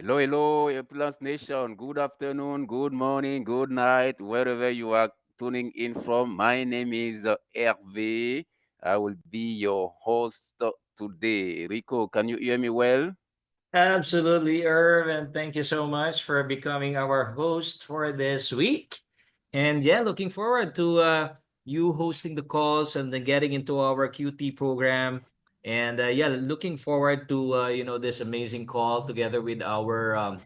Hello, Opulence Nation. Good afternoon, good morning, good night, wherever you are tuning in from. My name is Hervé. I will be your host today. Rico, can you hear me well? Absolutely, Irv, and thank you so much for becoming our host for this week. And yeah, looking forward to you hosting the calls and then getting into our QT program. And yeah, looking forward to this amazing call together with our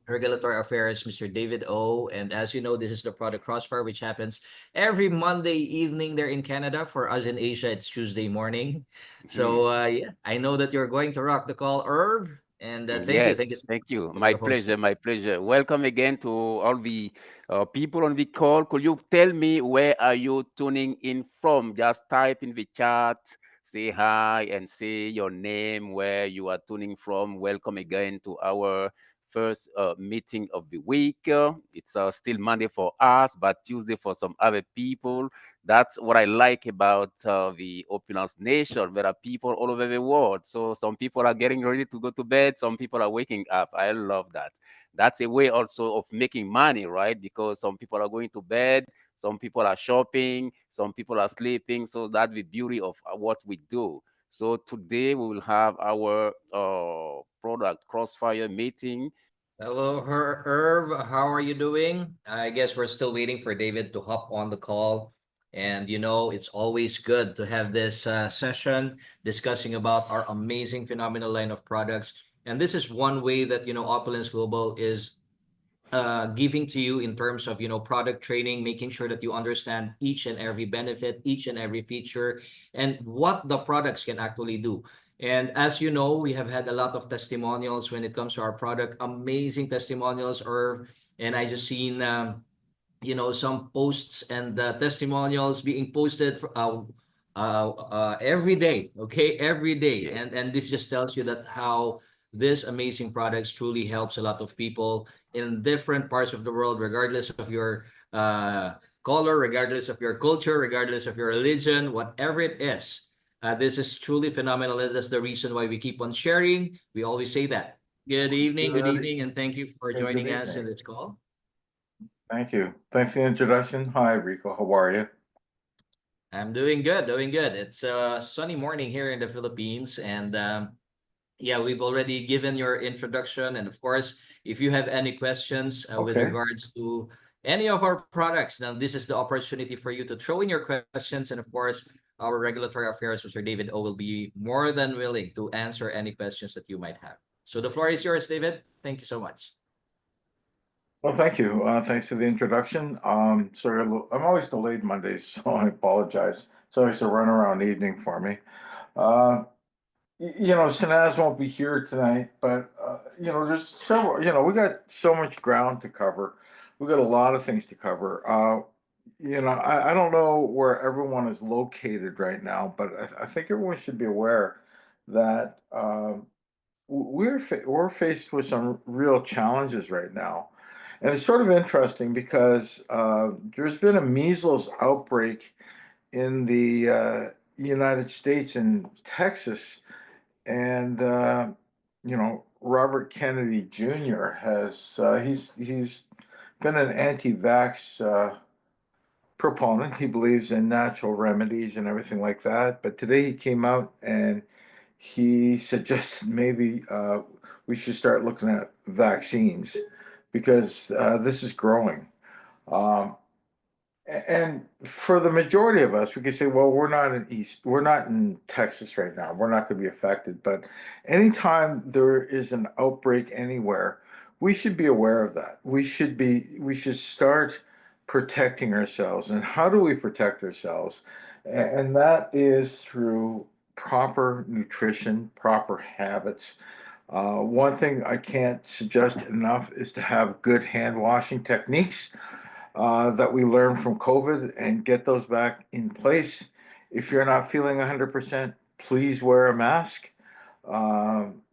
Regulatory Affairs, Mr. David O. And as you know, this is the product Crossfire, which happens every Monday evening there in Canada. For us in Asia, it's Tuesday morning. Hmm. So yeah, I know that you're going to rock the call, Irv. And thank you. Thank Yes, you so thank you. much My for hosting. pleasure, my pleasure. Welcome again to all the people on the call. Could you tell me where are you tuning in from? Just type in the chat, say hi, and say your name, where you are tuning from. Welcome again to our first meeting of the week. It's still Monday for us, but Tuesday for some other people. That's what I like about the Opulence Nation. There are people all over the world. So some people are getting ready to go to bed. Some people are waking up. I love that. That's a way also of making money, right? Because some people are going to bed. Some people are shopping. Some people are sleeping. So that's the beauty of what we do. So today we will have our product Crossfire meeting. Hello, Irv. How are you doing? I guess we're still waiting for David to hop on the call. And it's always good to have this session discussing about our amazing phenomenal line of products. And this is one way that Opulence Global is giving to you in terms of product training, making sure that you understand each and every benefit, each and every feature, and what the products can actually do. And as you know, we have had a lot of testimonials when it comes to our product, amazing testimonials, Irv. And I just seen some posts and testimonials being posted every day. Okay, every day, Yes. and this just tells you that how this amazing products truly helps a lot of people in different parts of the world, regardless of your color, regardless of your culture, regardless of your religion, whatever it is. This is truly phenomenal, and that's the reason why we keep on sharing. We always say that. Good Good, evening, and thank you for good joining us in evening. this call. Thank you. Thanks for the introduction. Hi, Rico. How are you? I'm doing good, doing good. It's a sunny morning here in the Philippines, and yeah, we've already given your introduction. And of course, if you have any questions with Okay. regards to any of our products, now this is the opportunity for you to throw in your questions. And of course, our regulatory affairs, Mr. David O, will be more than willing to answer any questions that you might have. So the floor is yours, David. Thank you so much. Well, thank you. Thanks for the introduction. Sorry, I'm always delayed Mondays, so I apologize. It's always a runaround evening for me. Uh, Sinaz won't be here tonight, but there's several. We got so much ground to cover. We got a lot of things to cover. I don't know where everyone is located right now, but I think everyone should be aware that. We're faced with some real challenges right now, and it's sort of interesting because there's been a measles outbreak in the United States in Texas, and Robert Kennedy Jr. has he's been an anti-vax proponent. He believes in natural remedies and everything like that. But today he came out and he suggested maybe we should start looking at vaccines because this is growing. Um, and for the majority of us, we could say, well, we're not in Texas right now. We're not going to be affected. But anytime there is an outbreak anywhere, we should be aware of that. We should start protecting ourselves. And how do we protect ourselves? And that is through proper nutrition, proper habits. One thing I can't suggest enough is to have good hand washing techniques that we learned from COVID and get those back in place. If you're not feeling 100%, please wear a mask.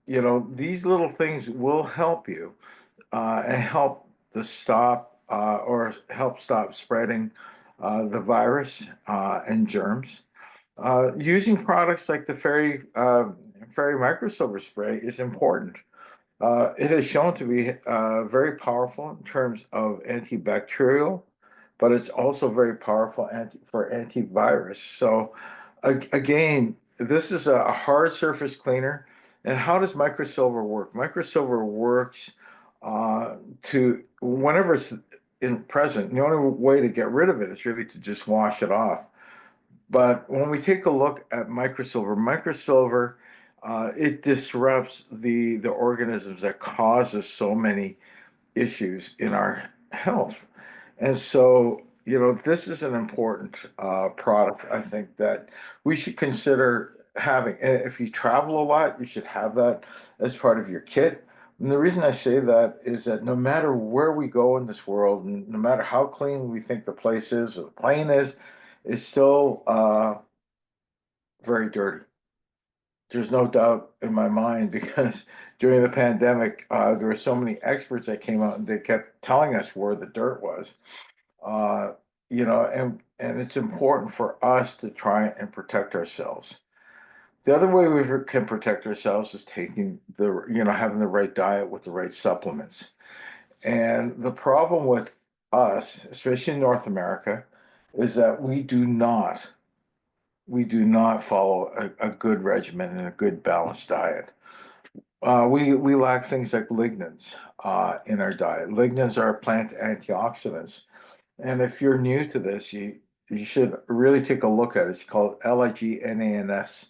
These little things will help you and help to stop or help stop spreading the virus and germs. Using products like the FERI microsilver spray is important. It has shown to be very powerful in terms of antibacterial, but it's also very powerful for antivirus. So, again, this is a hard surface cleaner. And how does microsilver work? Microsilver works to whenever it's in present. The only way to get rid of it is really to just wash it off. But when we take a look at microsilver, it disrupts the organisms that causes so many issues in our health. And so, this is an important product, I think, that we should consider having. And if you travel a lot, you should have that as part of your kit. And the reason I say that is that no matter where we go in this world, and no matter how clean we think the place is or the plane is, it's still very dirty. There's no doubt in my mind because during the pandemic, there were so many experts that came out and they kept telling us where the dirt was. Uh, and it's important for us to try and protect ourselves. The other way we can protect ourselves is having the right diet with the right supplements. And the problem with us, especially in North America, is that we do not follow a good regimen and a good balanced diet. We lack things like lignans in our diet. Lignans are plant antioxidants, and if you're new to this, you should really take a look at it. It's called lignans,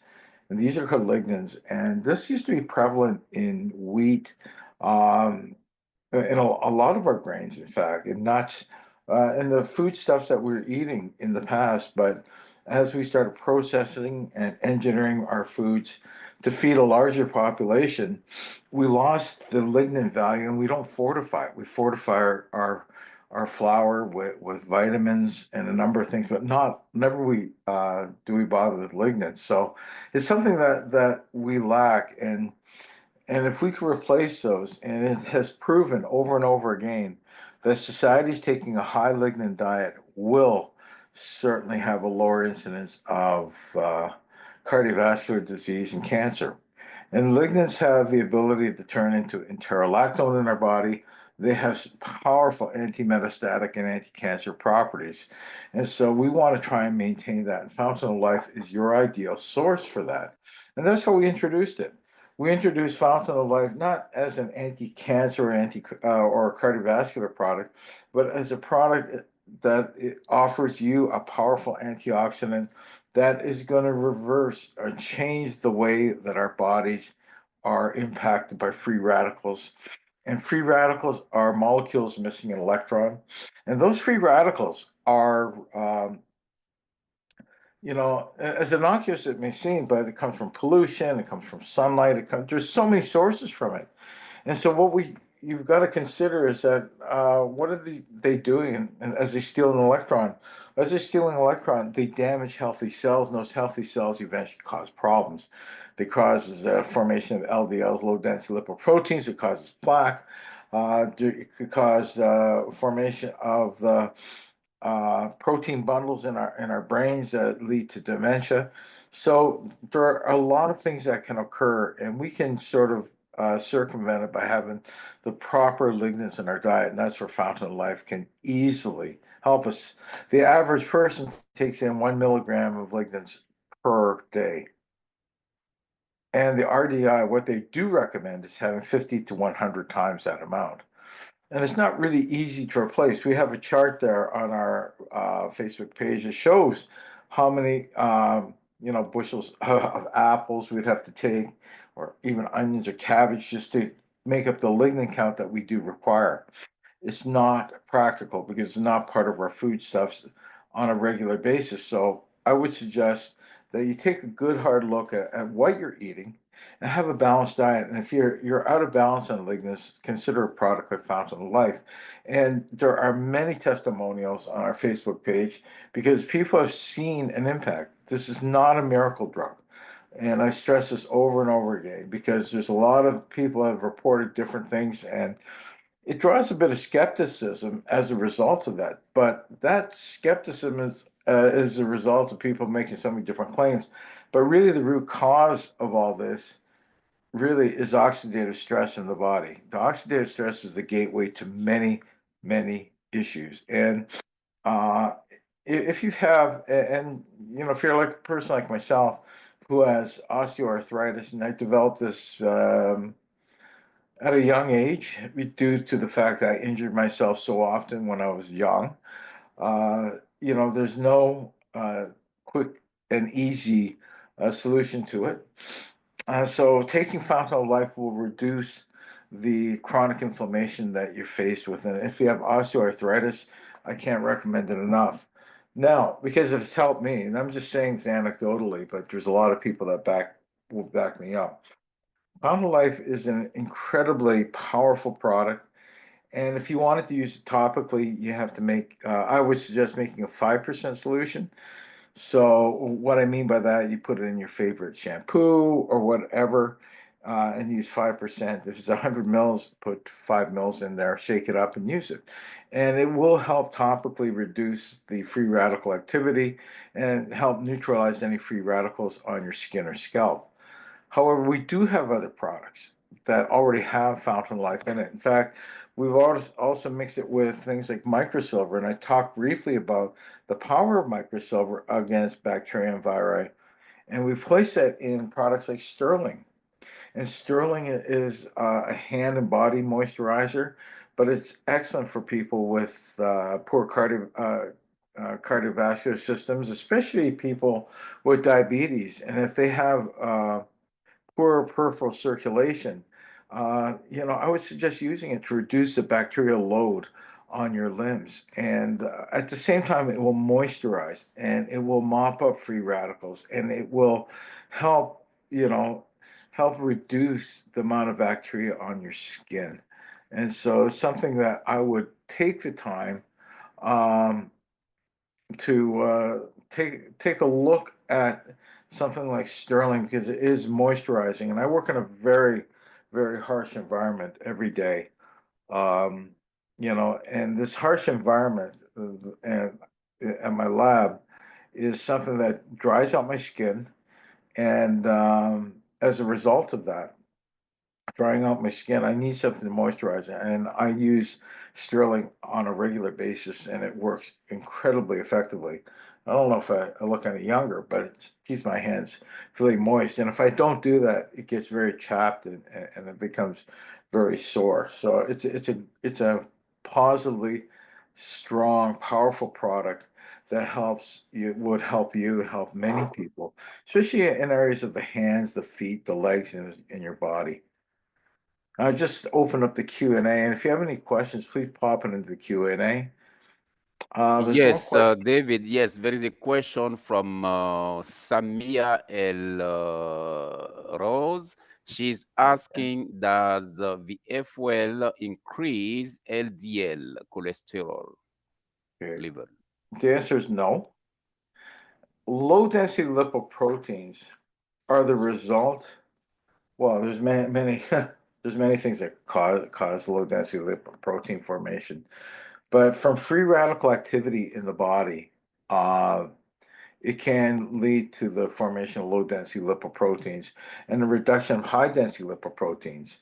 and these are called lignans. And this used to be prevalent in wheat, um, in a lot of our grains, in fact, in nuts, and the foodstuffs that we were eating in the past. But as we started processing and engineering our foods to feed a larger population, we lost the lignin value and we don't fortify it. We fortify our flour with vitamins and a number of things, but never do we bother with lignin. So it's something that we lack, and if we can replace those, and it has proven over and over again that societies taking a high lignin diet will certainly have a lower incidence of cardiovascular disease and cancer. And lignans have the ability to turn into enterolactone in our body. They have powerful anti-metastatic and anti-cancer properties. And so we want to try and maintain that. And Fountain of Life is your ideal source for that. And that's how we introduced it. We introduced Fountain of Life not as an anti-cancer or cardiovascular product, but as a product that it offers you a powerful antioxidant that is going to reverse or change the way that our bodies are impacted by free radicals. And free radicals are molecules missing an electron. And those free radicals are, as innocuous as it may seem, but it comes from pollution, it comes from sunlight, there's so many sources from it. And so you've got to consider is that what are they doing as they steal an electron? As they steal an electron, they damage healthy cells, and those healthy cells eventually cause problems. They cause the formation of LDLs, low density lipoproteins. It causes plaque. It could cause formation of the protein bundles in our brains that lead to dementia. So there are a lot of things that can occur, and we can sort of circumvent it by having the proper lignans in our diet, and that's where Fountain of Life can easily help us. The average person takes in 1 milligram of lignans per day. And the RDI, what they do recommend is having 50 to 100 times that amount. And it's not really easy to replace. We have a chart there on our Facebook page that shows how many bushels of apples we'd have to take, or even onions or cabbage, just to make up the lignin count that we do require. It's not practical because it's not part of our foodstuffs on a regular basis. So I would suggest that you take a good hard look at what you're eating and have a balanced diet. And if you're out of balance on lignans, consider a product like Fountain of Life. And there are many testimonials on our Facebook page because people have seen an impact. This is not a miracle drug. And I stress this over and over again because there's a lot of people have reported different things, and it draws a bit of skepticism as a result of that. But that skepticism is a result of people making so many different claims. But really, the root cause of all this really is oxidative stress in the body. The oxidative stress is the gateway to many, many issues. And uh, if you have, and you know, if you're like a person like myself who has osteoarthritis, and I developed this at a young age due to the fact that I injured myself so often when I was young. You know, there's no quick and easy solution to it. So taking Fountain of Life will reduce the chronic inflammation that you're faced with. And if you have osteoarthritis, I can't recommend it enough. Now, because it's helped me, and I'm just saying this anecdotally, but there's a lot of people that will back me up. Fountain of Life is an incredibly powerful product. And if you wanted to use it topically, you have to make, I would suggest making a 5% solution. So what I mean by that, you put it in your favorite shampoo or whatever, and use 5%. If it's 100 mils, put 5 mils in there, shake it up and use it. And it will help topically reduce the free radical activity and help neutralize any free radicals on your skin or scalp. However, we do have other products that already have Fountain Life in it. In fact, we've also mixed it with things like microsilver, and I talked briefly about the power of microsilver against bacteria and viri. And we place that in products like Sterling. And Sterling is a hand and body moisturizer, but it's excellent for people with poor cardiovascular systems, especially people with diabetes. And if they have poor peripheral circulation, you know, I would suggest using it to reduce the bacterial load on your limbs. And at the same time, it will moisturize and it will mop up free radicals and it will help, you know, help reduce the amount of bacteria on your skin. And so it's something that I would take the time um, to take a look at something like Sterling because it is moisturizing, and I work in a very, very harsh environment every day. Um, you know, and this harsh environment and at my lab is something that dries out my skin, and as a result of that, drying out my skin, I need something to moisturize it. And I use Sterling on a regular basis, and it works incredibly effectively. I don't know if I look any younger, but it keeps my hands feeling moist. And if I don't do that, it gets very chapped and it becomes very sore. So it's a positively strong, powerful product that helps you, would help you, help many people, especially in areas of the hands, the feet, the legs, and in your body. I just open up the Q&A, and if you have any questions, please pop it into the Q&A. There's one Yes, question. David, yes, there is a question from Samia El Rose. She's asking, does the FOL increase LDL cholesterol Okay. level? The answer is no. Low density lipoproteins are the result. Well, there's many there's many things that cause low density lipoprotein formation, but from free radical activity in the body, uh, it can lead to the formation of low density lipoproteins and the reduction of high density lipoproteins.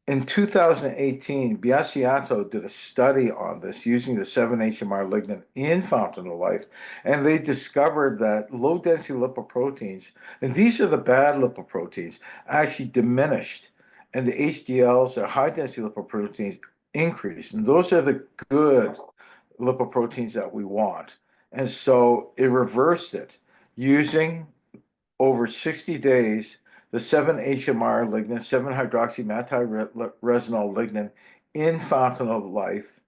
In 2018, Biasiato did a study on this using the 7-HMR lignin in Fountain of Life, and they discovered that low density lipoproteins, and these are the bad lipoproteins, actually diminished, and the HDLs, or high density lipoproteins, increased. And those are the good lipoproteins that we want. And so it reversed it using over 60 days, the 7-HMR lignin, 7-hydroxymatyrresinol lignin in Fountain of Life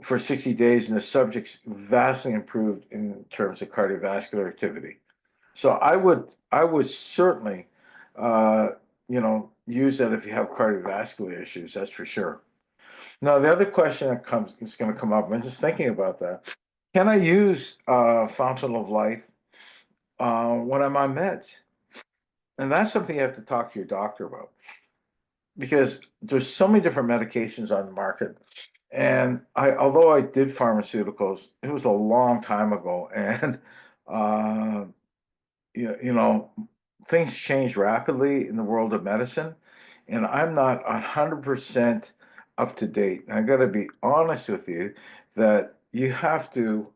for 60 days, and the subjects vastly improved in terms of cardiovascular activity. So I would certainly, uh, you know, use that if you have cardiovascular issues. That's for sure. Now, the other question that comes is going to come up. I'm just thinking about that. Can I use Fountain of Life when I'm on meds? And that's something you have to talk to your doctor about because there's so many different medications on the market. And although I did pharmaceuticals, it was a long time ago. And, uh, you know, things change rapidly in the world of medicine, and I'm not 100% up to date. I got to be honest with you that you have to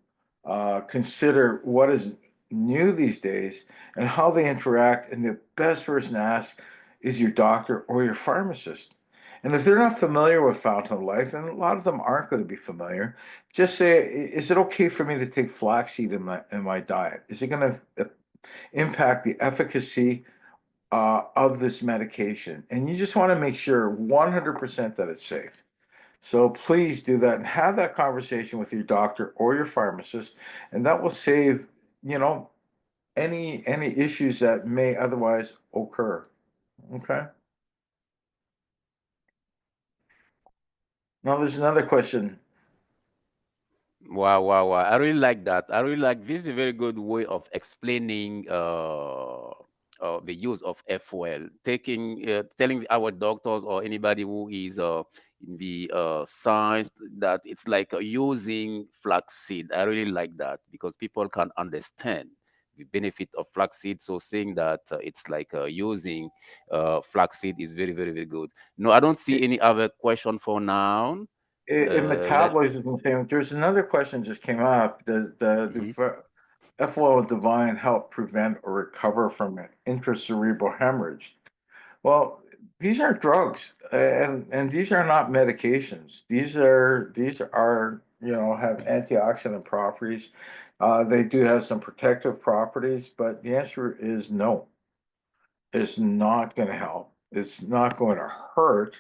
consider what is new these days and how they interact, and the best person to ask is your doctor or your pharmacist. And if they're not familiar with Fountain of Life, and a lot of them aren't going to be familiar, just say, is it okay for me to take flaxseed in my diet? Is it going to impact the efficacy of this medication? And you just want to make sure 100% that it's safe. So please do that and have that conversation with your doctor or your pharmacist, and that will save, you know, any issues that may otherwise occur. Okay. Now there's another question. Wow, wow, wow. I really like that. I really like this is a very good way of explaining the use of FOL. Telling our doctors or anybody who is in the science that it's like using flaxseed. I really like that because people can understand the benefit of flaxseed. So saying that it's like using flaxseed is very, very, very good. No, I don't see It, any other question for now. in Let. metabolism, there's another question just came up. Does Mhm. FOL Divine help prevent or recover from intracerebral hemorrhage? Well, these aren't drugs, and these are not medications. These are have antioxidant properties. They do have some protective properties, but the answer is no. It's not going to help. It's not going to hurt,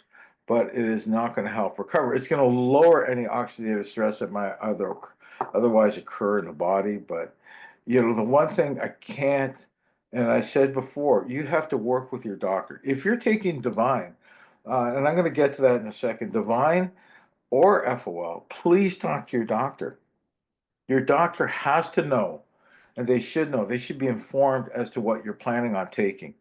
but it is not going to help recover. It's going to lower any oxidative stress that might otherwise occur in the body. But the one thing I can't, and I said before, you have to work with your doctor. If you're taking Divine, and I'm going to get to that in a second, Divine or FOL, please talk to your doctor. Your doctor has to know, and they should know. They should be informed as to what you're planning on taking.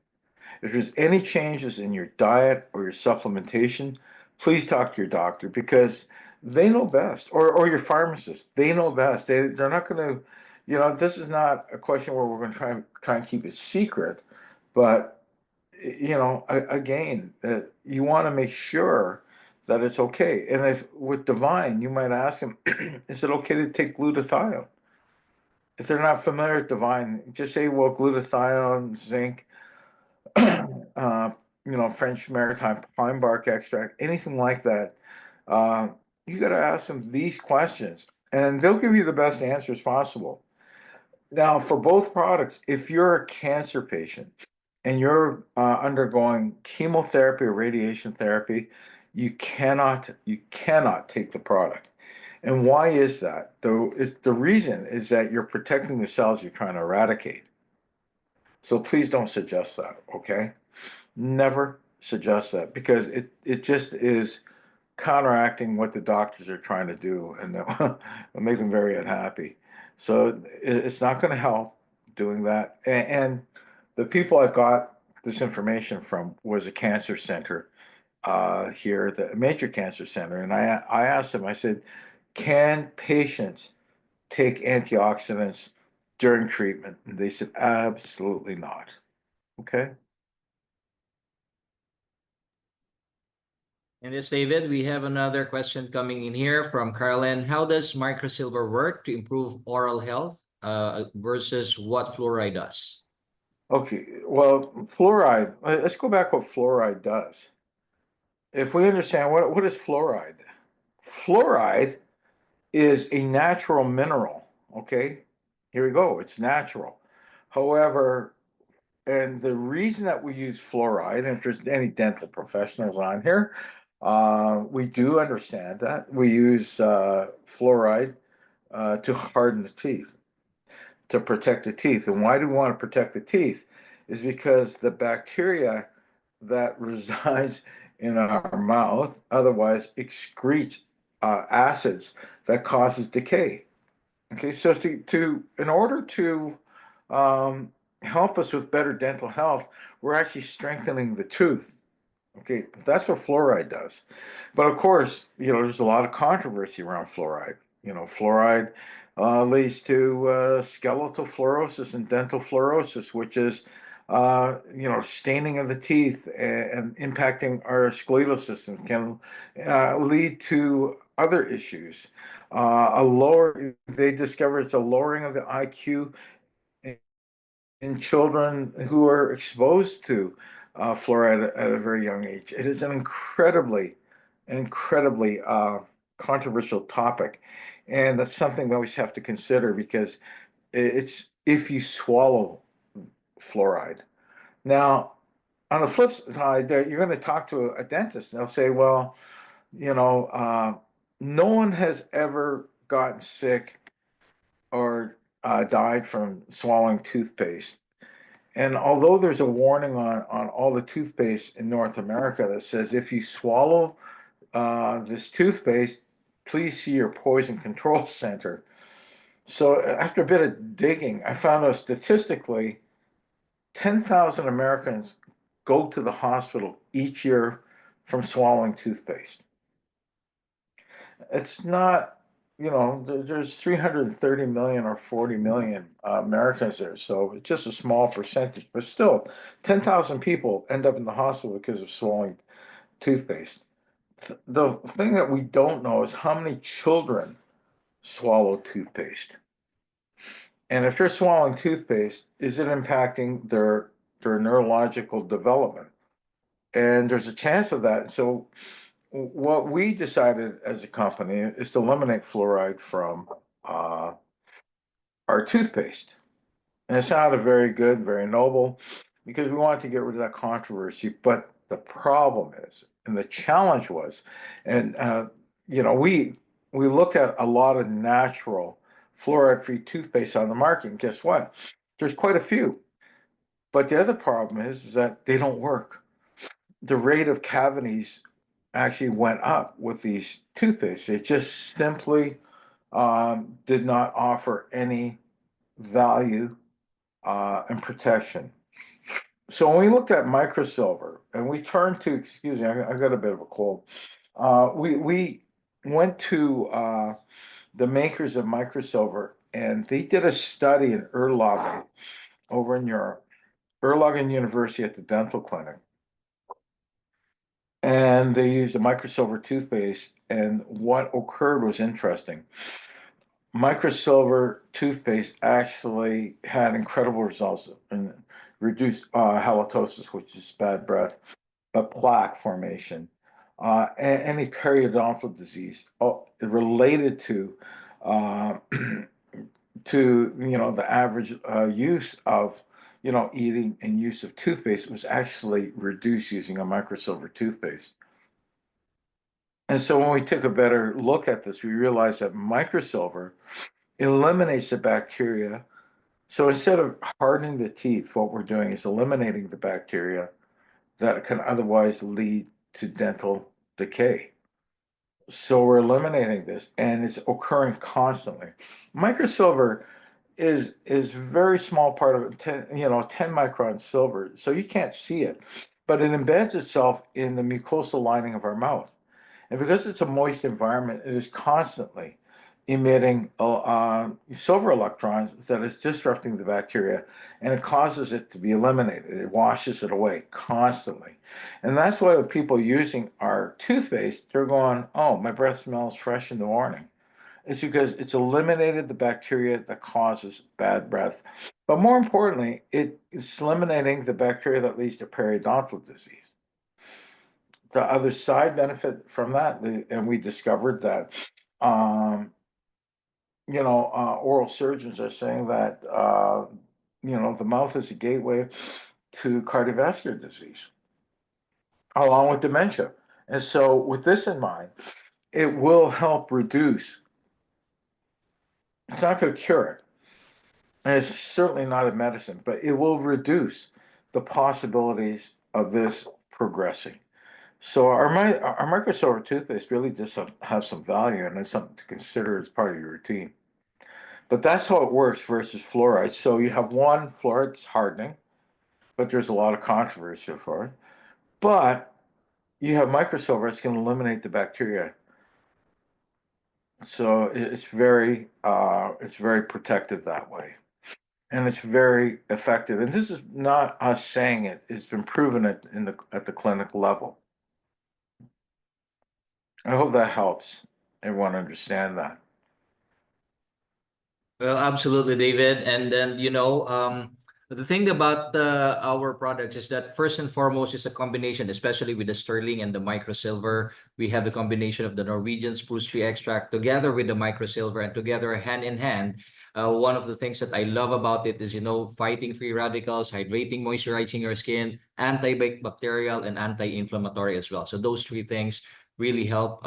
If there's any changes in your diet or your supplementation, please talk to your doctor because they know best, or your pharmacist. They know best. They're not going to, this is not a question where we're going to try and keep it secret, but again, you want to make sure that it's okay. And if with Divine, you might ask them, is it okay to take glutathione? If they're not familiar with Divine, just say, well, glutathione, zinc, French maritime pine bark extract, anything like that, uh, you got to ask them these questions, and they'll give you the best answers possible. Now, for both products, if you're a cancer patient and you're undergoing chemotherapy or radiation therapy, you cannot take the product. And why is that? The reason is that you're protecting the cells you're trying to eradicate. So please don't suggest that, okay? Never suggest that because it just is counteracting what the doctors are trying to do, and that will make them very unhappy. So it's not going to help doing that. And the people I got this information from was a cancer center here, the major cancer center, and I asked them. I said, "Can patients take antioxidants during treatment?" And they said, "Absolutely not." Okay. And yes, David, we have another question coming in here from Carlin. How does microsilver work to improve oral health versus what fluoride does? Okay, well, fluoride, let's go back what fluoride does. If we understand what is fluoride? Fluoride is a natural mineral, okay? Here we go, it's natural. However, and the reason that we use fluoride, and if there's any dental professionals on here, we do understand that. We use fluoride to harden the teeth, to protect the teeth. And why do we want to protect the teeth? Is because the bacteria that resides in our mouth otherwise excretes acids that causes decay. Okay, so in order to um, help us with better dental health, we're actually strengthening the tooth. Okay, that's what fluoride does. But of course, there's a lot of controversy around fluoride. Fluoride leads to skeletal fluorosis and dental fluorosis, which is staining of the teeth and impacting our skeletal system can lead to other issues. They discover it's a lowering of the IQ in children who are exposed to fluoride at a very young age. It is an incredibly controversial topic, and that's something we always have to consider because it's if you swallow fluoride. Now, on the flip side, you're going to talk to a dentist, and they'll say, well, no one has ever gotten sick or died from swallowing toothpaste. And although there's a warning on all the toothpaste in North America that says if you swallow this toothpaste, please see your poison control center. So after a bit of digging, I found out statistically 10,000 Americans go to the hospital each year from swallowing toothpaste. It's not, there's 330 million or 40 million Americans there. So it's just a small percentage, but still 10,000 people end up in the hospital because of swallowing toothpaste. The thing that we don't know is how many children swallow toothpaste. And if they're swallowing toothpaste, is it impacting their neurological development? And there's a chance of that. So what we decided as a company is to eliminate fluoride from our toothpaste. And it sounded very good, very noble, because we wanted to get rid of that controversy. But the problem is, and the challenge was, and we looked at a lot of natural fluoride-free toothpaste on the market, and guess what? There's quite a few. But the other problem is that they don't work. The rate of cavities actually went up with these toothpastes. It just simply did not offer any value and protection. So when we looked at microsilver and we turned to, excuse me, I got a bit of a cold. We went to the makers of microsilver and they did a study in Erlangen over in Europe, Erlangen University at the dental clinic. And they used a microsilver toothpaste. And what occurred was interesting. Microsilver toothpaste actually had incredible results in reduced halitosis, which is bad breath, but plaque formation, any periodontal disease related to the average use of eating and use of toothpaste was actually reduced using a microsilver toothpaste. And so when we took a better look at this, we realized that microsilver eliminates the bacteria. So instead of hardening the teeth, what we're doing is eliminating the bacteria that can otherwise lead to dental decay. So we're eliminating this, and it's occurring constantly. Microsilver is very small part of it, 10 micron silver, so you can't see it, but it embeds itself in the mucosal lining of our mouth. And because it's a moist environment, it is constantly emitting silver electrons that is disrupting the bacteria, and it causes it to be eliminated. It washes it away constantly. And that's why with people using our toothpaste, they're going, oh, my breath smells fresh in the morning. It's because it's eliminated the bacteria that causes bad breath. But more importantly, it's eliminating the bacteria that leads to periodontal disease. The other side benefit from that, and we discovered that, oral surgeons are saying that, the mouth is a gateway to cardiovascular disease, along with dementia. And so with this in mind, it will help reduce, it's not going to cure it, and it's certainly not a medicine, but it will reduce the possibilities of this progressing. So our microsilver toothpaste really does have some value, and it's something to consider as part of your routine. But that's how it works versus fluoride. So you have one, fluoride's hardening, but there's a lot of controversy for it. But you have microsilver, it's going to eliminate the bacteria. So it's very protective that way. and it's very effective. And this is not us saying it; it's been proven at the clinic level. I hope that helps everyone understand that. Well, absolutely, David. And then, the thing about our products is that first and foremost is a combination, especially with the sterling and the micro silver. We have the combination of the Norwegian spruce tree extract together with the micro silver and together hand in hand. One of the things that I love about it is, fighting free radicals, hydrating, moisturizing your skin, antibacterial and anti-inflammatory as well. So those three things really help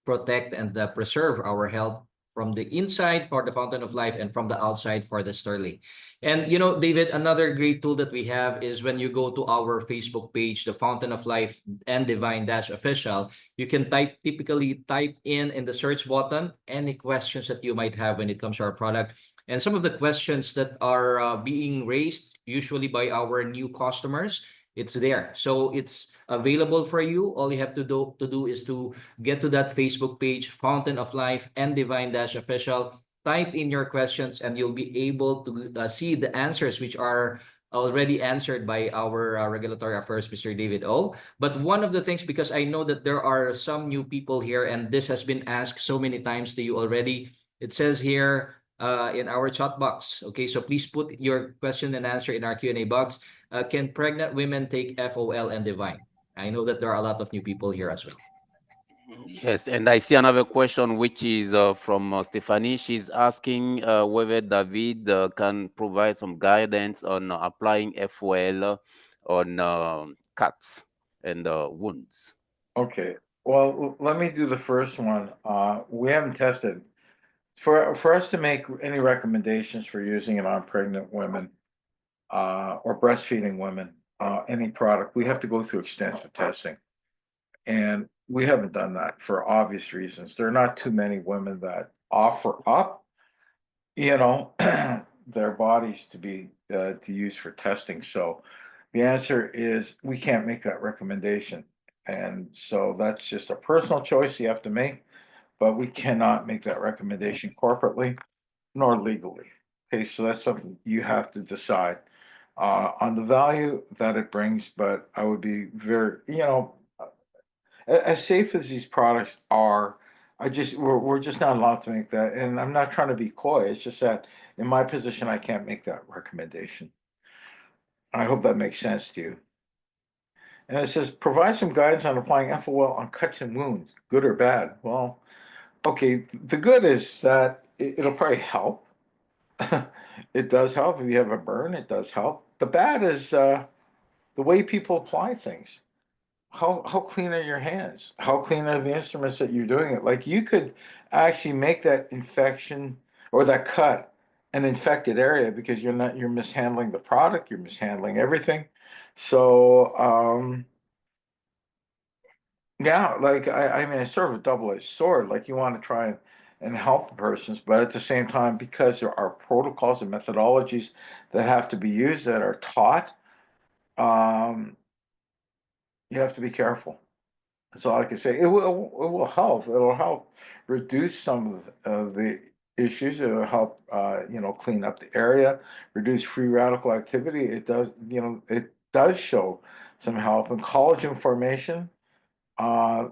protect and preserve our health from the inside for the fountain of life and from the outside for the sterling. And David, another great tool that we have is when you go to our Facebook page, the Fountain of Life and Divine Dash Official, you can typically type in the search button any questions that you might have when it comes to our product. And some of the questions that are being raised usually by our new customers, it's there. So it's available for you. All you have to do is to get to that Facebook page, Fountain of Life and Divine Dash Official. Type in your questions, and you'll be able to see the answers, which are already answered by our regulatory affairs, Mr. David O. But one of the things, because I know that there are some new people here, and this has been asked so many times to you already. It says here in our chat box. Okay, so please put your question and answer in our Q&A box. Can pregnant women take FOL and Divine? I know that there are a lot of new people here as well. Yes, and I see another question, which is from Stephanie. She's asking whether David can provide some guidance on applying FOL on cuts and wounds. Okay. Well, let me do the first one. We haven't tested. For us to make any recommendations for using it on pregnant women or breastfeeding women, any product, we have to go through extensive testing. And we haven't done that for obvious reasons. There are not too many women that offer up, you know, their bodies to use for testing. So the answer is we can't make that recommendation. And so that's just a personal choice you have to make, but we cannot make that recommendation corporately nor legally. Okay, so that's something you have to decide on the value that it brings. But I would be very, as safe as these products are, we're just not allowed to make that. And I'm not trying to be coy. It's just that in my position, I can't make that recommendation. I hope that makes sense to you. And it says provide some guidance on applying FOL on cuts and wounds, good or bad. Well, okay, the good is that it'll probably help. It does help if you have a burn. It does help. The bad is the way people apply things. How clean are your hands? How clean are the instruments that you're doing it? Like you could actually make that infection or that cut an infected area because you're mishandling the product, you're mishandling everything. So yeah, like I mean, it's sort of a double-edged sword. Like you want to try and help the persons, but at the same time, because there are protocols and methodologies that have to be used that are taught, um, you have to be careful. That's all I can say. It will help. It'll help reduce some of the issues. It'll help clean up the area, reduce free radical activity. It does show some help in collagen formation.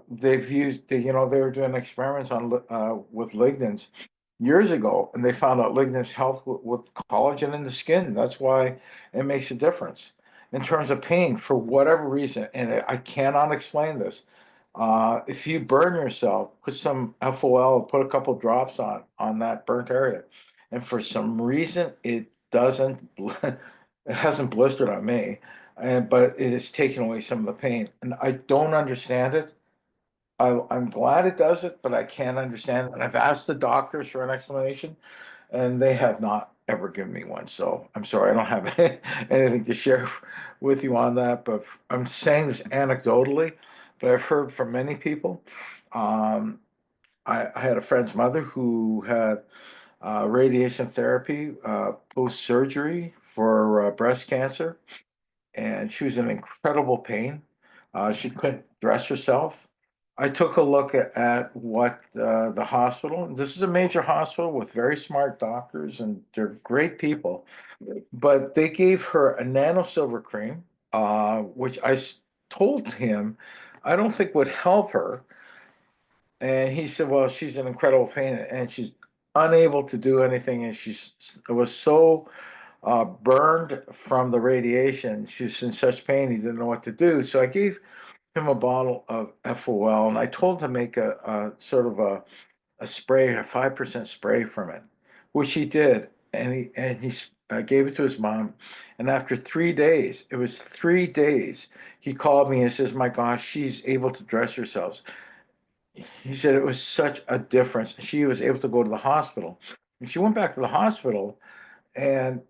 They've used, they were doing experiments with lignans years ago, and they found out lignans help with collagen in the skin. That's why it makes a difference in terms of pain for whatever reason. And I cannot explain this. If you burn yourself, put some FOL, put a couple drops on that burnt area, and for some reason it doesn't, it hasn't blistered on me, but it has taken away some of the pain, and I don't understand it. I'm glad it does it, but I can't understand it. And I've asked the doctors for an explanation, and they have not ever given me one. So I'm sorry, I don't have anything to share with you on that. But I'm saying this anecdotally, but I've heard from many people. Um, I had a friend's mother who had radiation therapy post surgery for breast cancer, and she was in incredible pain. She couldn't dress herself. I took a look at what the hospital, this is a major hospital with very smart doctors and they're great people, but they gave her a nano silver cream, which told him I don't think would help her. And he said, well, she's in incredible pain and she's unable to do anything. And it was so burned from the radiation. She was in such pain, he didn't know what to do. So I gave him a bottle of FOL, and I told him to make a sort of a spray, a 5% spray from it, which he did. And he gave it to his mom. And after 3 days, it was 3 days, he called me and says, my gosh, she's able to dress herself. He said it was such a difference. She was able to go to the hospital. And she went back to the hospital and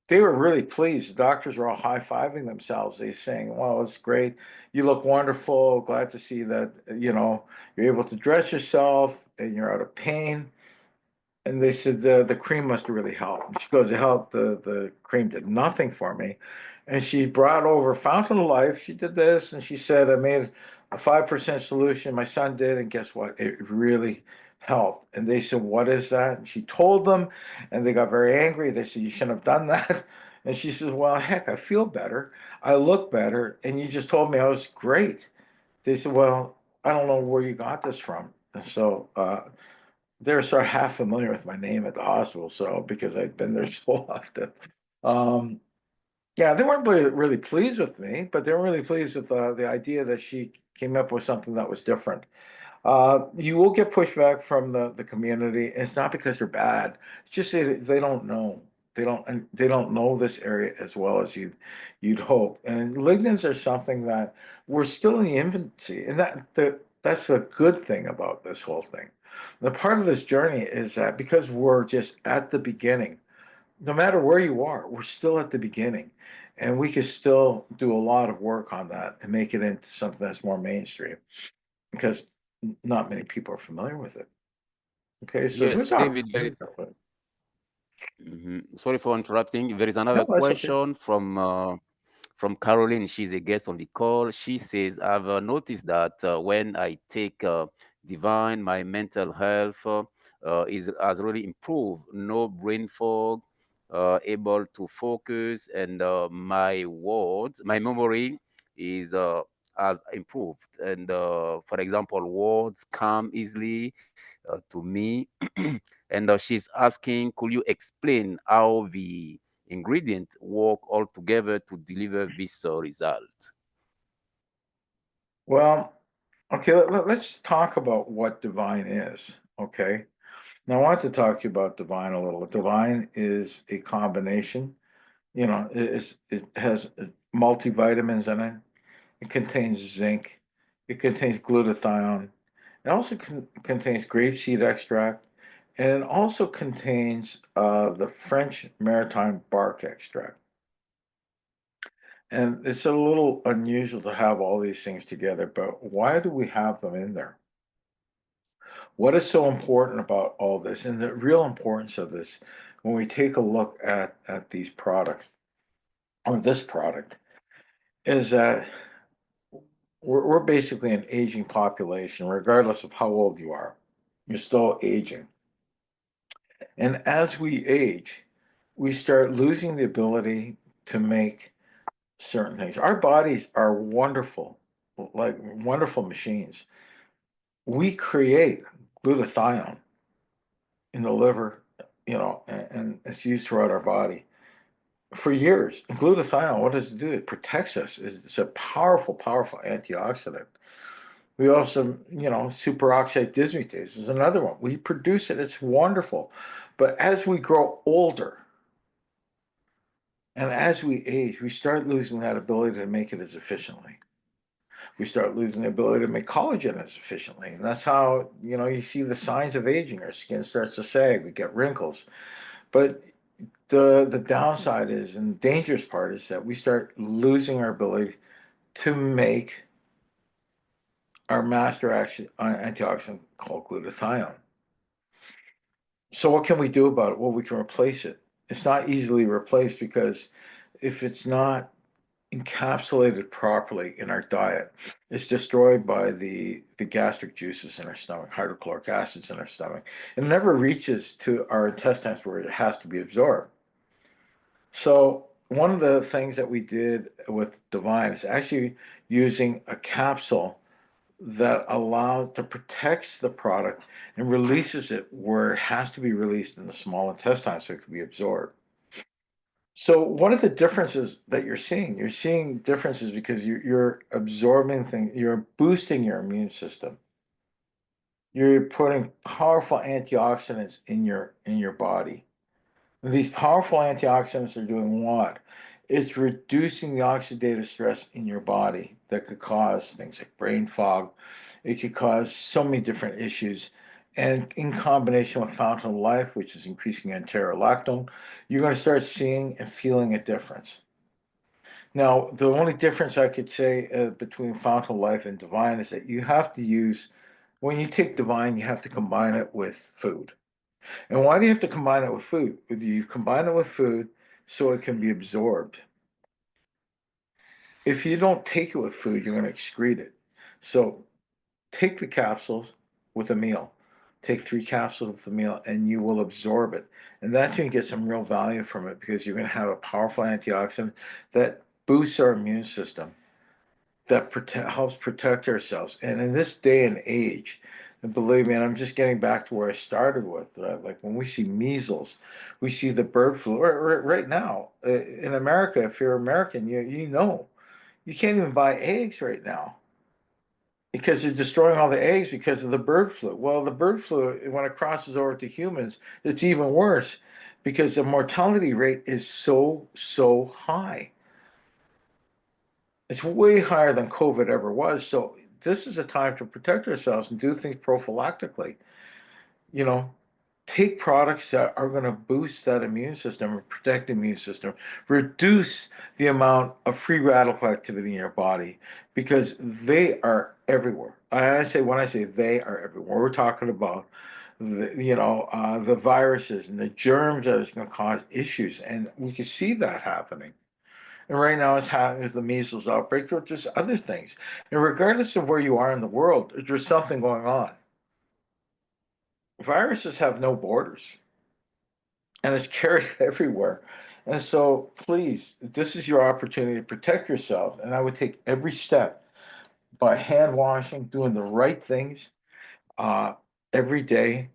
they were really pleased. The doctors were all high-fiving themselves. They saying, well, it's great. You look wonderful. Glad to see that, you're able to dress yourself and you're out of pain. And they said the cream must have really helped. She goes, it helped. The cream did nothing for me. And she brought over Fountain of Life. She did this and she said, I made a 5% solution. My son did. And guess what? It really helped. And they said, what is that? And she told them and they got very angry. They said, you shouldn't have done that. And she says, well, heck, I feel better. I look better. And you just told me I was great. They said, well, I don't know where you got this from. And so, they're sort of half familiar with my name at the hospital, so because I've been there so often. Um, yeah, they weren't really pleased with me, but they were really pleased with the idea that she came up with something that was different. You will get pushback from the community. It's not because they're bad. It's just they don't know. They don't know this area as well as you'd hope. And lignans are something that we're still in the infancy, and that's the good thing about this whole thing. The part of this journey is that because we're just at the beginning, no matter where you are, we're still at the beginning, and we can still do a lot of work on that and make it into something that's more mainstream because not many people are familiar with it. Okay, so Yes, there's David, opportunity. sorry for interrupting. There is No, another that's okay. question from Caroline. She's a guest on the call. She says, I've noticed that when I take Divine, my mental health has really improved. No brain fog, able to focus, and my memory is has improved. And for example, words come easily to me. And she's asking, could you explain how the ingredient work all together to deliver this result? Well, okay, let's talk about what divine is. Okay, now I want to talk to you about divine a little. Divine is a combination. It has multivitamins in it. It contains zinc. It contains glutathione. It also contains grapeseed extract, and it also contains the French maritime bark extract. And it's a little unusual to have all these things together, but why do we have them in there? What is so important about all this? And the real importance of this, when we take a look at these products, or this product, is that we're basically an aging population, regardless of how old you are. You're still aging. And as we age, we start losing the ability to make certain things. Our bodies are wonderful, like wonderful machines. We create glutathione in the liver, and it's used throughout our body for years. And glutathione, what does it do? It protects us. It's a powerful, powerful antioxidant. We also, superoxide dismutase is another one. We produce it. It's wonderful. But as we grow older and as we age, we start losing that ability to make it as efficiently. We start losing the ability to make collagen as efficiently. And that's how, you see the signs of aging. Our skin starts to sag, we get wrinkles. But the downside is, and the dangerous part is that we start losing our ability to make our master antioxidant called glutathione. So what can we do about it? Well, we can replace it. It's not easily replaced because if it's not encapsulated properly in our diet, it's destroyed by the gastric juices in our stomach, hydrochloric acids in our stomach. It never reaches to our intestines where it has to be absorbed. So one of the things that we did with Divine is actually using a capsule that allows to protects the product and releases it where it has to be released in the small intestine so it can be absorbed. So what are the differences that you're seeing? You're seeing differences because you're absorbing things, you're boosting your immune system. You're putting powerful antioxidants in your body. These powerful antioxidants are doing what? It's reducing the oxidative stress in your body that could cause things like brain fog. It could cause so many different issues. And in combination with Fountain of Life, which is increasing enterolactone, you're going to start seeing and feeling a difference. Now, the only difference I could say between Fountain of Life and Divine is that you have to use, when you take Divine, you have to combine it with food. And why do you have to combine it with food? You combine it with food so it can be absorbed. If you don't take it with food, you're going to excrete it. So take the capsules with a meal. Take 3 capsules with a meal and you will absorb it. And that's when you get some real value from it because you're going to have a powerful antioxidant that boosts our immune system, that helps protect ourselves. And in this day and age, and believe me, and I'm just getting back to where I started with, right? Like when we see measles, we see the bird flu. Right now, in America, if you're American, you know, you can't even buy eggs right now because they're destroying all the eggs because of the bird flu. Well, the bird flu, when it crosses over to humans, it's even worse because the mortality rate is so high. It's way higher than COVID ever was. So this is a time to protect ourselves and do things prophylactically. You know, take products that are going to boost that immune system and protect the immune system, reduce the amount of free radical activity in your body because they are everywhere. When I say they are everywhere, we're talking about the viruses and the germs that is going to cause issues, and we can see that happening. And right now it's happening with the measles outbreak, but there's other things. And regardless of where you are in the world, there's something going on. Viruses have no borders, and it's carried everywhere. And so please, this is your opportunity to protect yourself. And I would take every step by hand washing, doing the right things uh, every day,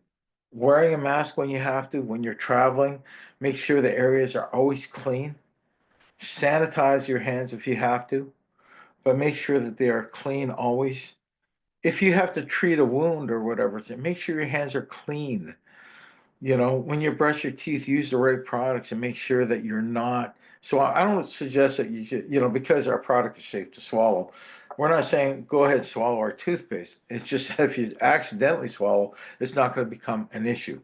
wearing a mask when you have to, when you're traveling, make sure the areas are always clean, sanitize your hands if you have to, but make sure that they are clean always. If you have to treat a wound or whatever, make sure your hands are clean. You know, when you brush your teeth, use the right products and make sure that you're not. So I don't suggest that you should, because our product is safe to swallow. We're not saying go ahead and swallow our toothpaste. It's just if you accidentally swallow, it's not going to become an issue.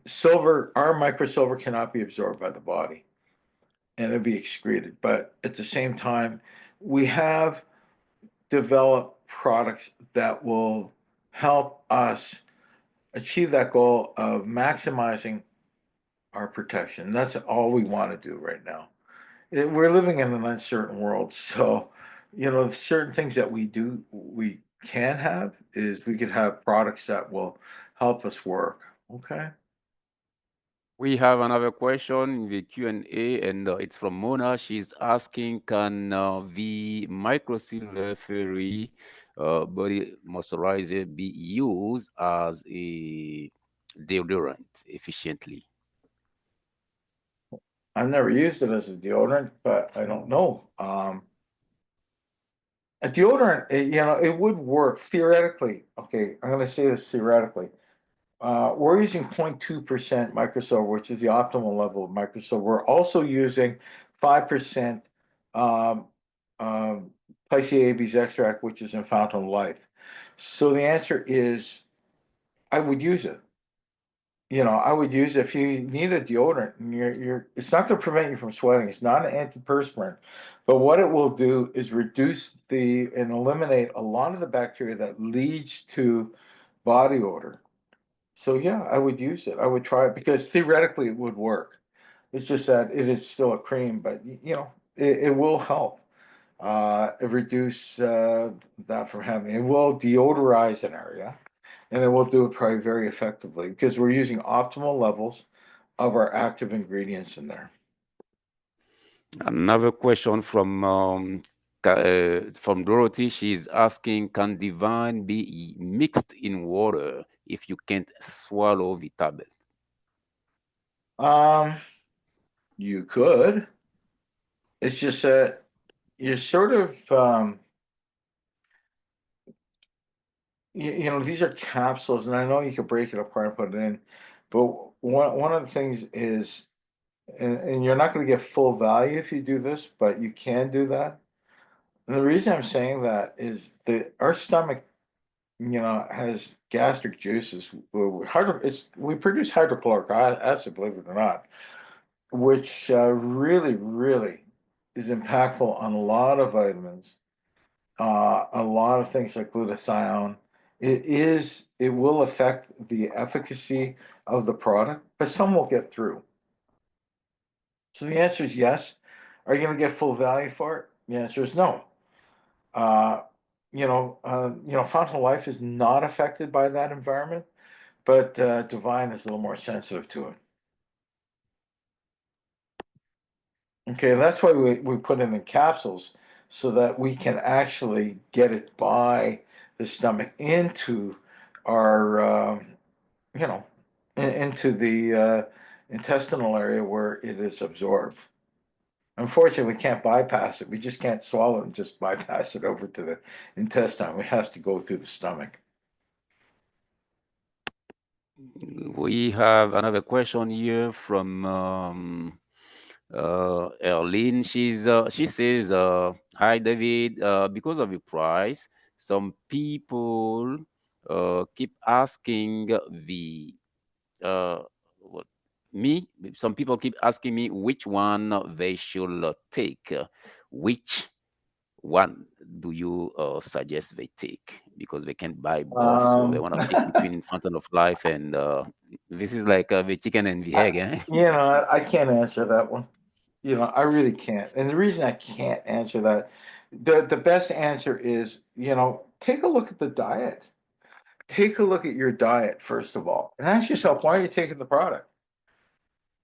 Silver, our microsilver cannot be absorbed by the body and it'll be excreted. But at the same time, we have developed products that will help us achieve that goal of maximizing our protection. That's all we want to do right now. We're living in an uncertain world, so certain things that we can have is we could have products that will help us work. Okay. We have another question in the Q&A, and it's from Mona. She's asking, can the microsilver FERI body moisturizer be used as a deodorant efficiently? I've never used it as a deodorant, but I don't know. A deodorant, it would work theoretically. Okay, I'm going to say this theoretically. We're using 0.2% microsilver, which is the optimal level of microsilver. We're also using 5% um, um, Phyceabies extract, which is in Fountain of Life. So the answer is I would use it. I would use it if you need a deodorant and it's not going to prevent you from sweating. It's not an antiperspirant, but what it will do is reduce and eliminate a lot of the bacteria that leads to body odor. So yeah, I would use it. I would try it because theoretically it would work. It's just that it is still a cream, but it will help reduce that from happening. It will deodorize an area, and it will do it probably very effectively because we're using optimal levels of our active ingredients in there. Another question from Dorothy. She's asking, can divine be mixed in water if you can't swallow the tablet? You could. It's just that you're sort of you know, these are capsules, and I know you can break it apart and put it in, but one of the things is, and you're not going to get full value if you do this, but you can do that. And the reason I'm saying that is that our stomach, you know, has gastric juices. We produce hydrochloric acid, believe it or not, which really, really is impactful on a lot of vitamins, a lot of things like glutathione. It will affect the efficacy of the product, but some will get through. So the answer is yes. Are you going to get full value for it? The answer is no. Uh, Fountain of Life is not affected by that environment, but Divine is a little more sensitive to it. Okay, that's why we put it in capsules so that we can actually get it by the stomach into our, into the intestinal area where it is absorbed. Unfortunately, we can't bypass it. We just can't swallow it and just bypass it over to the intestine. It has to go through the stomach. We have another question here from Erlene. She says, "Hi David. Because of the price, some people keep asking the what me. Some people keep asking me which one they should take. Which one do you suggest they take? Because they can't buy both, so they Um, want to pick between Fountain of Life and this is like the chicken and the egg, eh? I can't answer that one. I really can't. And the reason I can't answer that, the best answer is, take a look at the diet. Take a look at your diet, first of all, and ask yourself, why are you taking the product?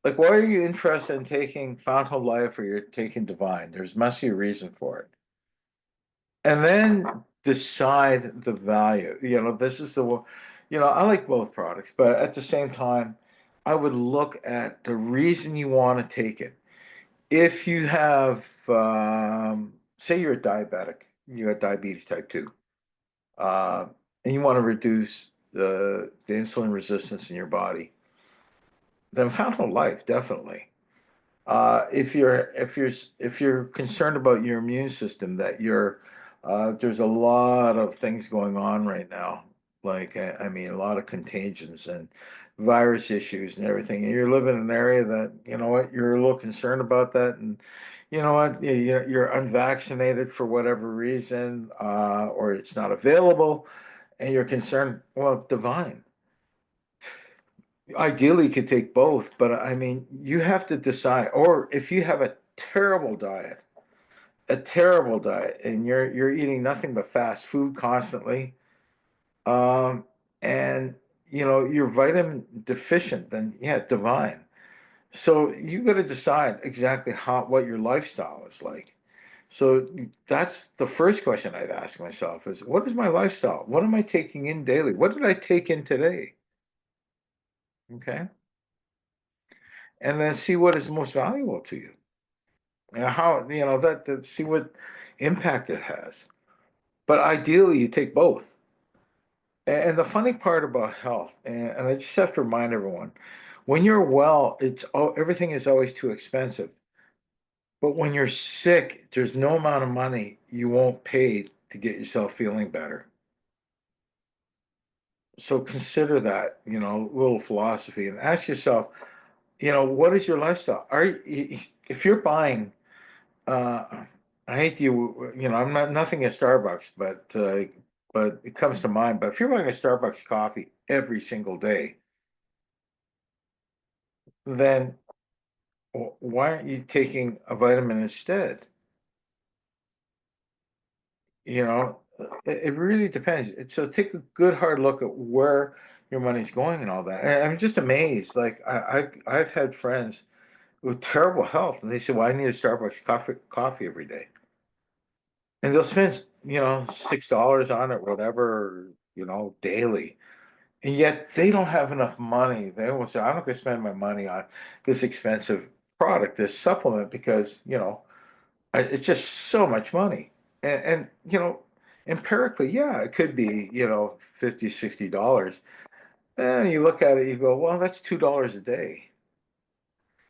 Like, why are you interested in taking Fountain of Life or you're taking Divine? There's must be a reason for it. And then decide the value. This is I like both products, but at the same time, I would look at the reason you want to take it. If you have, say you're a diabetic, you got diabetes type 2, uh, and you want to reduce the insulin resistance in your body, then Fountain of Life, definitely. If you're concerned about your immune system, that there's a lot of things going on right now. Like I mean, a lot of contagions and virus issues and everything. And you're living in an area that you're a little concerned about that, and you're unvaccinated for whatever reason, or it's not available, and you're concerned. Well, Divine. Ideally, you could take both, but I mean, you have to decide. Or if you have a terrible diet, and you're eating nothing but fast food constantly, um, and you're vitamin deficient, then yeah, Divine. So you got to decide exactly what your lifestyle is like. So that's the first question I'd ask myself is, what is my lifestyle? What am I taking in daily? What did I take in today? Okay. And then see what is most valuable to you. And how, that see what impact it has. But ideally, you take both. And the funny part about health, and I just have to remind everyone, when you're well, everything is always too expensive. But when you're sick, there's no amount of money you won't pay to get yourself feeling better. So consider that, little philosophy, and ask yourself, what is your lifestyle? If you're buying, I hate I'm not nothing at Starbucks, but it comes to mind. But if you're buying a Starbucks coffee every single day, then why aren't you taking a vitamin instead? You know, it really depends. So take a good hard look at where your money's going and all that. And I'm just amazed. Like I've had friends with terrible health, and they say, "Well, I need a Starbucks coffee every day," and they'll spend $6 on it, whatever, daily. And yet they don't have enough money. They will say, "I'm not going to spend my money on this expensive product, this supplement, because it's just so much money." And empirically, yeah, it could be, $50, $60. And you look at it, you go, well, that's $2 a day.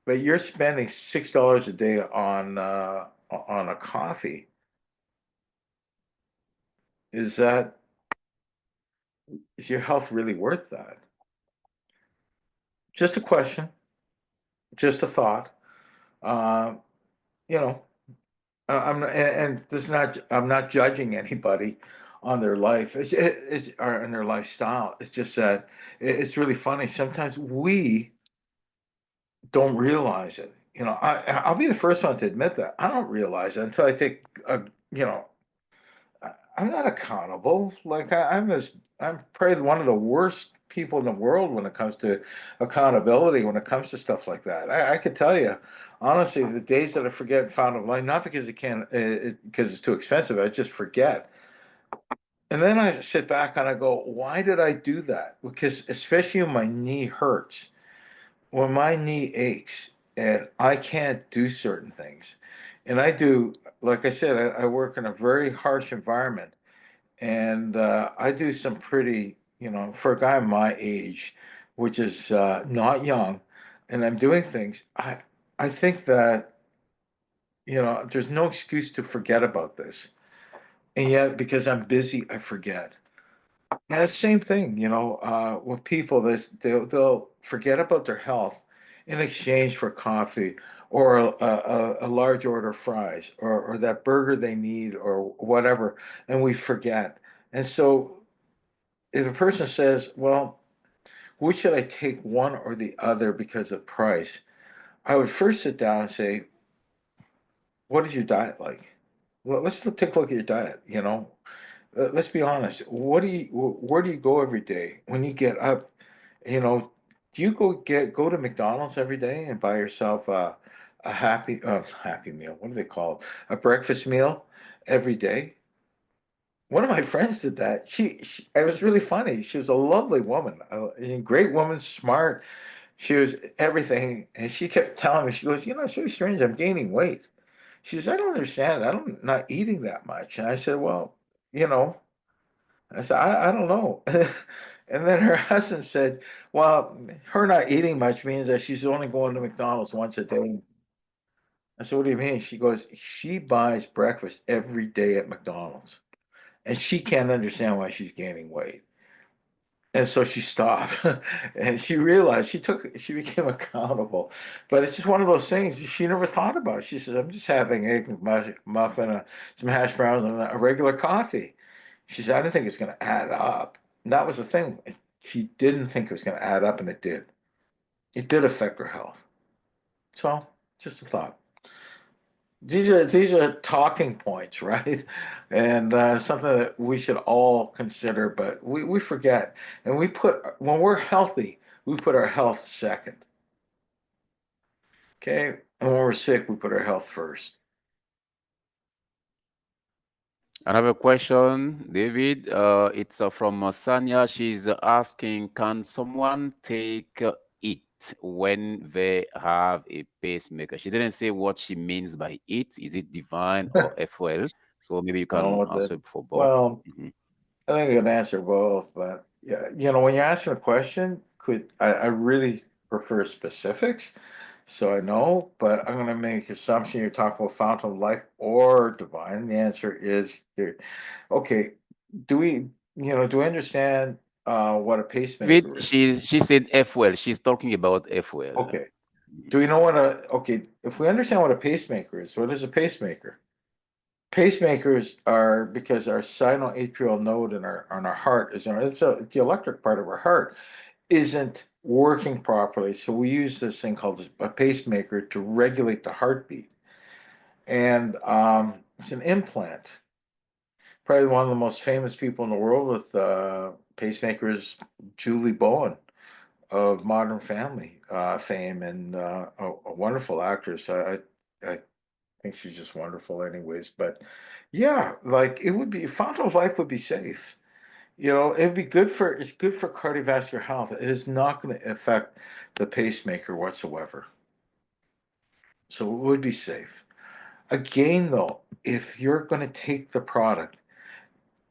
But you're spending $6 a day on a coffee. Is your health really worth that? Just a question, just a thought. Uh, you know, I'm and this is not. I'm not judging anybody on their life. Or on their lifestyle. It's just that it's really funny. Sometimes we don't realize it. I'll be the first one to admit that I don't realize it until I take a. I'm not accountable. Like I'm probably one of the worst people in the world when it comes to accountability, when it comes to stuff like that. I could tell you, honestly, the days that I forget found of line, not because it can't, because it's too expensive, I just forget. And then I sit back and I go, why did I do that? Because especially when my knee hurts, when my knee aches and I can't do certain things. And I do, like I said, I work in a very harsh environment. And I do some pretty, for a guy my age, which is not young, and I'm doing things. I think that there's no excuse to forget about this, and yet because I'm busy, I forget. And it's the same thing, with people. They'll forget about their health in exchange for coffee or a large order of fries or that burger they need or whatever, and we forget. And so if a person says, well, which should I take, one or the other because of price? I would first sit down and say, what is your diet like? Well, let's take a look at your diet. Let's be honest. Where do you go every day when you get up? You know, do you go to McDonald's every day and buy yourself a happy meal? What do they call it? A breakfast meal every day? One of my friends did that. It was really funny. She was a lovely woman, a great woman, smart. She was everything. And she kept telling me, she goes, it's really strange. I'm gaining weight. She says, I don't understand. I'm not eating that much. And I said, well, you know, I said, I don't know. And then her husband said, well, her not eating much means that she's only going to McDonald's once a day. I said, what do you mean? She goes, she buys breakfast every day at McDonald's. And she can't understand why she's gaining weight. And so she stopped and she realized she became accountable. But it's just one of those things she never thought about. She says, I'm just having egg muffin, some hash browns, and a regular coffee. She said, I didn't think it's going to add up. And that was the thing. She didn't think it was going to add up, and it did. It did affect her health. So, just a thought. These are talking points, right? And something that we should all consider, but we forget. And when we're healthy, we put our health second. Okay? And when we're sick, we put our health first. Another question, David. It's from Sanya. She's asking, can someone take it when they have a pacemaker? She didn't say what she means by it. Is it divine or FOL? So maybe you can No, answer for both. well, Mhm. I think I can answer both, but yeah, when you're asking a question, I really prefer specifics, so I know, but I'm going to make assumption you're talking about fountain of life or divine. The answer is here. Okay, do we understand what a David, pacemaker is? she said FOL. She's talking about FOL. Okay, do we know okay, if we understand what a pacemaker is, what is a pacemaker? Pacemakers are because our sinoatrial node in our heart it's the electric part of our heart isn't working properly. So we use this thing called a pacemaker to regulate the heartbeat. And it's an implant. Probably one of the most famous people in the world with pacemakers, Julie Bowen of Modern Family fame, and a wonderful actress. I think she's just wonderful, anyways. But yeah, like it would be Fountain of Life would be safe. You know, it'd be good for it's good for cardiovascular health. It is not going to affect the pacemaker whatsoever. So it would be safe. Again, though, if you're going to take the product,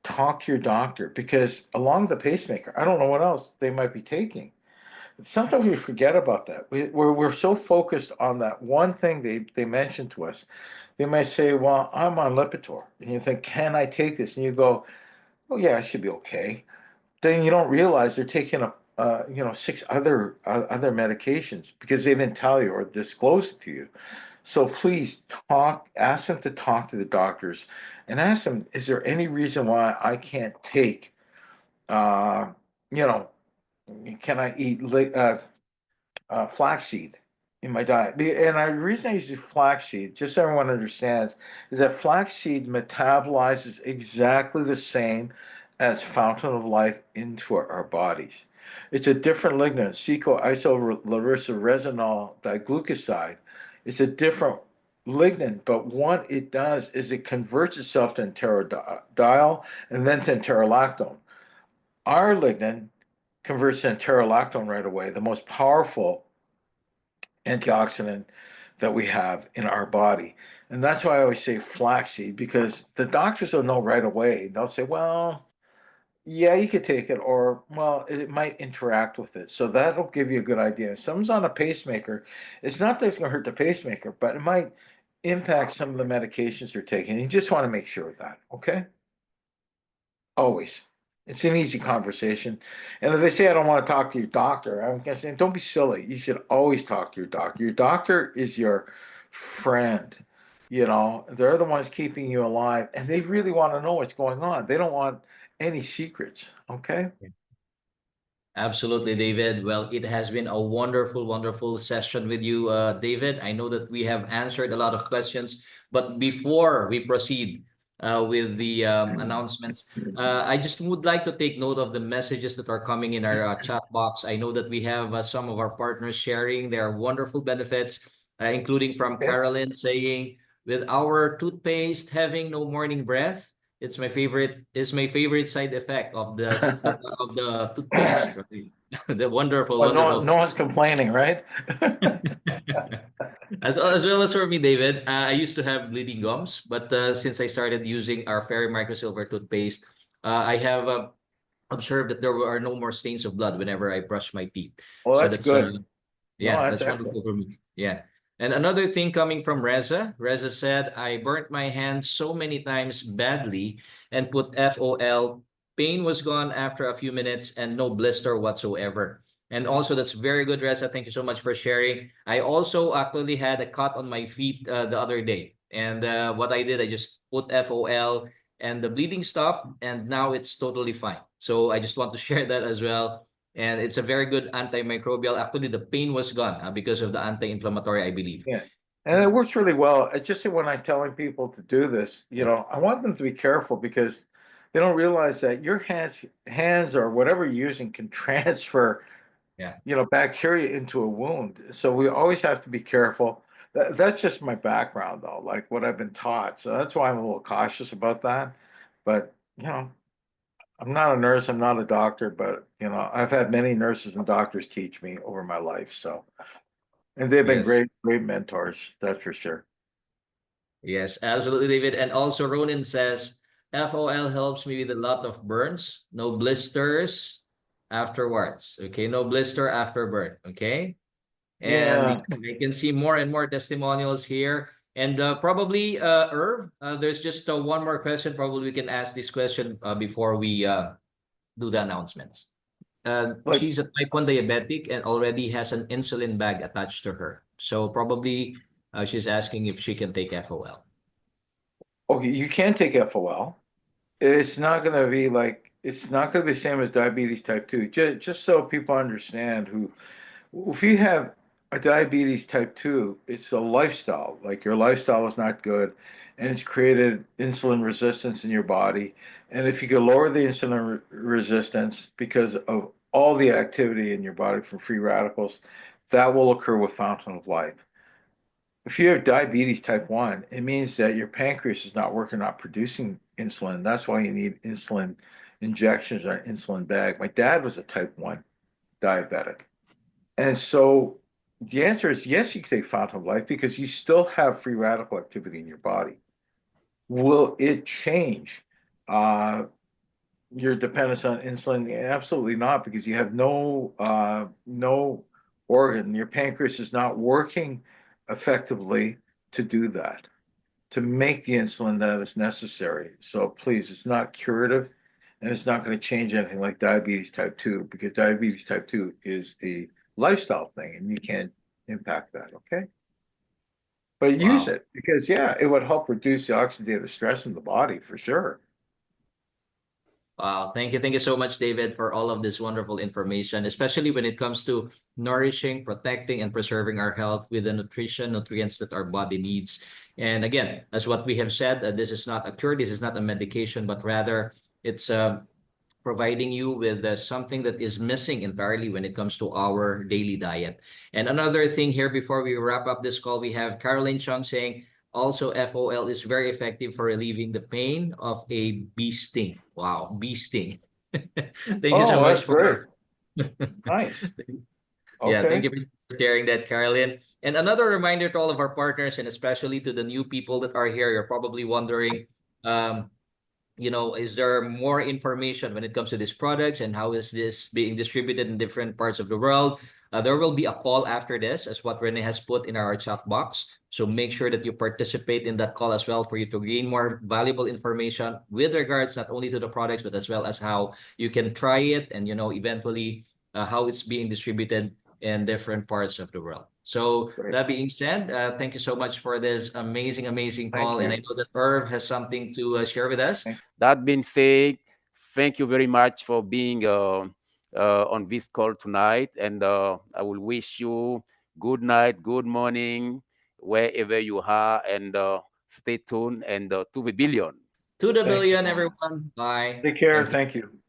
talk to your doctor because along with the pacemaker, I don't know what else they might be taking. Sometimes we forget about that. We're so focused on that one thing they mentioned to us. They might say, well, I'm on Lipitor. And you think, can I take this? And you go, oh, yeah, I should be okay. Then you don't realize they're taking six other medications because they didn't tell you or disclose it to you. So please ask them to talk to the doctors and ask them, is there any reason why I can't take, uh, you know, can I eat flaxseed in my diet? And the reason I use flaxseed, just so everyone understands, is that flaxseed metabolizes exactly the same as Fountain of Life into our bodies. It's a different lignin, seco-isolariciresinol diglucoside. It's a different lignin, but what it does is it converts itself to enterodiol and then to enterolactone. Our lignin converts to enterolactone right away, the most powerful antioxidant that we have in our body. And that's why I always say flaxseed, because the doctors will know right away. They'll say, well, yeah, you could take it, or, well, it might interact with it. So that'll give you a good idea. If someone's on a pacemaker, it's not that it's going to hurt the pacemaker, but it might impact some of the medications they're taking. You just want to make sure of that, okay? Always. It's an easy conversation. And if they say, I don't want to talk to your doctor, I'm going to say, don't be silly. You should always talk to your doctor. Your doctor is your friend. You know, they're the ones keeping you alive, and they really want to know what's going on. They don't want any secrets. Okay. Absolutely, David. Well, it has been a wonderful, wonderful session with you, David. I know that we have answered a lot of questions, but before we proceed with the announcements, I just would like to take note of the messages that are coming in our chat box. I know that we have some of our partners sharing their wonderful benefits, including from Yeah. Carolyn saying, with our toothpaste having no morning breath, it's my favorite. It's my favorite side effect of of the toothpaste. Right? The wonderful, Well, wonderful. no one's complaining, right? As well as for me, David, I used to have bleeding gums, but since I started using our Fairy Microsilver toothpaste, I have observed that are no more stains of blood whenever I brush my teeth. Well, So that's that's good. No, yeah, that's that's excellent. wonderful for me. Yeah. And another thing coming from Reza. Reza said, I burnt my hand so many times badly and put FOL. Pain was gone after a few minutes and no blister whatsoever. And also, that's very good, Reza. Thank you so much for sharing. I also actually had a cut on my feet the other day. And what I did, I just put FOL and the bleeding stopped, and now it's totally fine. So I just want to share that as well, and it's a very good antimicrobial. Actually, the pain was gone because of the anti-inflammatory, I believe. Yeah. And it works really well. It's just that when I'm telling people to do this, Yeah, I want them to be careful because they don't realize that your hands or whatever you're using can transfer, yeah, bacteria into a wound. So we always have to be careful. That's just my background, though, like what I've been taught. So that's why I'm a little cautious about that. But, I'm not a nurse, I'm not a doctor, but, I've had many nurses and doctors teach me over my life. So, and they've been yes, great, great mentors, that's for sure. yes, absolutely, David. And also, Ronan says, FOL helps me with a lot of burns, no blisters afterwards. Okay, no blister after burn. Okay. And Yeah. yeah, I can see more and more testimonials here. And probably, Irv, there's just one more question. Probably we can ask this question before we do the announcements. Like, She's a type 1 diabetic and already has an insulin bag attached to her. So probably she's asking if she can take FOL. okay, you can take FOL. It's not going to be like it's not going to be the same as diabetes type 2. Just so people understand if you have a diabetes type 2, it's a lifestyle. Like your lifestyle is not good and it's created insulin resistance in your body. And if you could lower the insulin resistance because of all the activity in your body from free radicals, that will occur with fountain of life. If you have diabetes type 1, it means that your pancreas is not working, not producing insulin. That's why you need insulin injections or an insulin bag. My dad was a type 1 diabetic. And so the answer is yes, you can take fountain of life because you still have free radical activity in your body. Will it change your dependence on insulin? Absolutely not, because you have no organ. Your pancreas is not working effectively to do that, to make the insulin that is necessary. So please, it's not curative and it's not going to change anything like diabetes type 2, because diabetes type 2 is a lifestyle thing and you can't impact that, okay? But use Wow. it because, yeah, it would help reduce the oxidative stress in the body for sure. Wow. Thank you so much, David, for all of this wonderful information, especially when it comes to nourishing, protecting, and preserving our health with the nutrients that our body needs. And again, as what we have said, this is not a cure, this is not a medication, but rather it's providing you with something that is missing entirely when it comes to our daily diet. And another thing here before we wrap up this call, we have Caroline Chung saying, also, FOL is very effective for relieving the pain of a bee sting. Wow, bee sting. Thank you so Oh, much that's for great. Nice. yeah, thank Okay. you for sharing that, Carolyn. And another reminder to all of our partners and especially to the new people that are here, you're probably wondering, um, is there more information when it comes to these products and how is this being distributed in different parts of the world? There will be a call after this, as what Rene has put in our chat box. So make sure that you participate in that call as well for you to gain more valuable information with regards not only to the products, but as well as how you can try it and, eventually how it's being distributed in different parts of the world. So Great. that being said, thank you so much for this amazing Thank call. And I you. know that Irv has something to share with us. Thank That being said, thank you very much for being on this call tonight, and I will wish you good night, good morning, wherever you are, and stay tuned and to the billion. To the Thanks, billion, everyone. everyone. Bye. Take care. Thank you. Thank you.